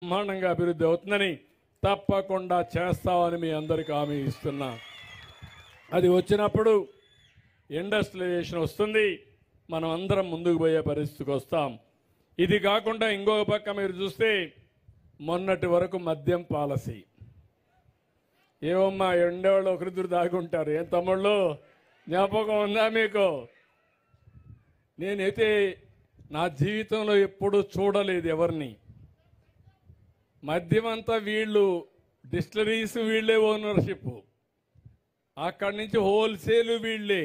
బ్రహ్మాండంగా అభివృద్ధి అవుతుందని తప్పకుండా చేస్తామని మీ అందరికీ హామీ ఇస్తున్నా. అది వచ్చినప్పుడు ఇండస్ట్రియలైజేషన్ వస్తుంది, మనం అందరం ముందుకు పోయే పరిస్థితికి వస్తాం. ఇది కాకుండా ఇంకొక పక్క మీరు చూస్తే మొన్నటి వరకు మద్యం పాలసీ ఏమమ్మా ఎండేవాళ్ళు ఒకరిద్దరు దాగుంటారు. ఏం తమ్ముళ్ళు జ్ఞాపకం ఉందా మీకు? నేనైతే నా జీవితంలో ఎప్పుడూ చూడలేదు ఎవరిని. మద్యం అంతా వీళ్ళు డిస్టిలరీస్ వీళ్ళే ఓనర్షిప్, అక్కడి నుంచి హోల్సేల్ వీళ్ళే,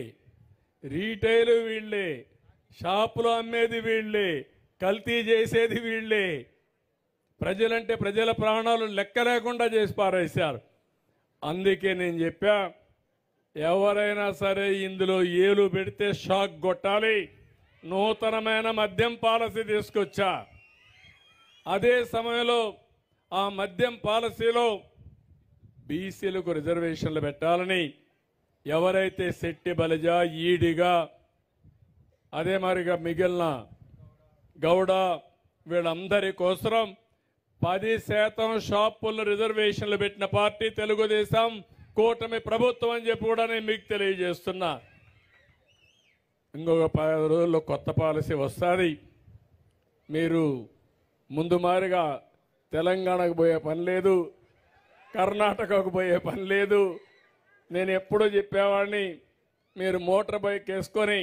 రీటైల్ వీళ్ళే, షాపులో అమ్మేది వీళ్ళే, కల్తీ చేసేది వీళ్ళే. ప్రజలంటే ప్రజల ప్రాణాలు లెక్క లేకుండా చేసి పారేశారు. అందుకే నేను చెప్పా, ఎవరైనా సరే ఇందులో ఏలు పెడితే షాక్ కొట్టాలి. నూతనమైన మద్యం పాలసీ తీసుకొచ్చా. అదే సమయంలో ఆ మద్యం పాలసీలో బీసీలకు రిజర్వేషన్లు పెట్టాలని, ఎవరైతే శెట్టి బలిజ ఈడిగా అదే మరిగా మిగిలిన గౌడ వీళ్ళందరి కోసం 10% షాపుల్లో రిజర్వేషన్లు పెట్టిన పార్టీ తెలుగుదేశం కూటమి ప్రభుత్వం అని చెప్పి కూడా నేను మీకు తెలియజేస్తున్నా. ఇంకొక 10 రోజుల్లో కొత్త పాలసీ వస్తుంది. మీరు ముందు మారిగా తెలంగాణకు పోయే పని లేదు, కర్ణాటకకు పోయే పని లేదు. నేను ఎప్పుడూ చెప్పేవాడిని, మీరు మోటార్ బైక్ వేసుకొని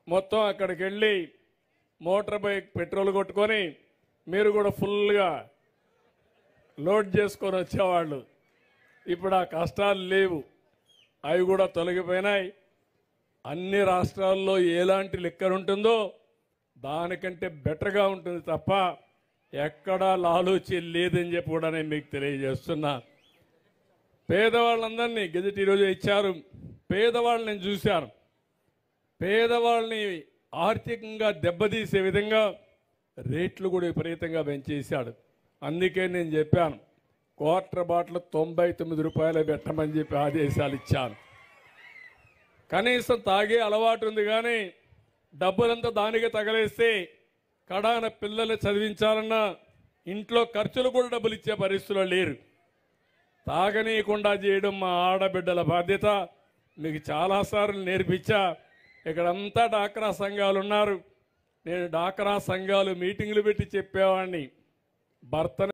మొత్తం అక్కడికి వెళ్ళి మోటార్ బైక్ పెట్రోల్ కొట్టుకొని మీరు కూడా ఫుల్గా లోడ్ చేసుకొని వచ్చేవాళ్ళు. ఇప్పుడు ఆ కష్టాలు లేవు, అవి కూడా తొలగిపోయినాయి. అన్ని రాష్ట్రాల్లో ఎలాంటి లిక్కర్ ఉంటుందో దానికంటే బెటర్గా ఉంటుంది తప్ప ఎక్కడా లాలూచి లేదని చెప్పి కూడా నేను మీకు తెలియజేస్తున్నా. పేదవాళ్ళందరినీ గెజెట్ ఈరోజు ఇచ్చారు. పేదవాళ్ళని నేను చూశాను. పేదవాళ్ళని ఆర్థికంగా దెబ్బతీసే విధంగా రేట్లు కూడా విపరీతంగా పెంచేశాడు. అందుకే నేను చెప్పాను, క్వార్టర్ బాటిల్ 99 రూపాయలు పెట్టమని చెప్పి ఆదేశాలు ఇచ్చాను. కనీసం తాగే అలవాటు ఉంది, కానీ డబ్బులంతా దానికి తగలేస్తే కడాన పిల్లలు చదివించాలన్నా ఇంట్లో ఖర్చులు కూడా డబ్బులు ఇచ్చే పరిస్థితుల్లో లేరు. తాగనీయకుండా చేయడం మా ఆడబిడ్డల బాధ్యత. మీకు చాలాసార్లు నేర్పించా. ఇక్కడంతా డాక్రా సంఘాలు ఉన్నారు. నేను డాక్రా సంఘాలు మీటింగ్లు పెట్టి చెప్పేవాడిని, భర్త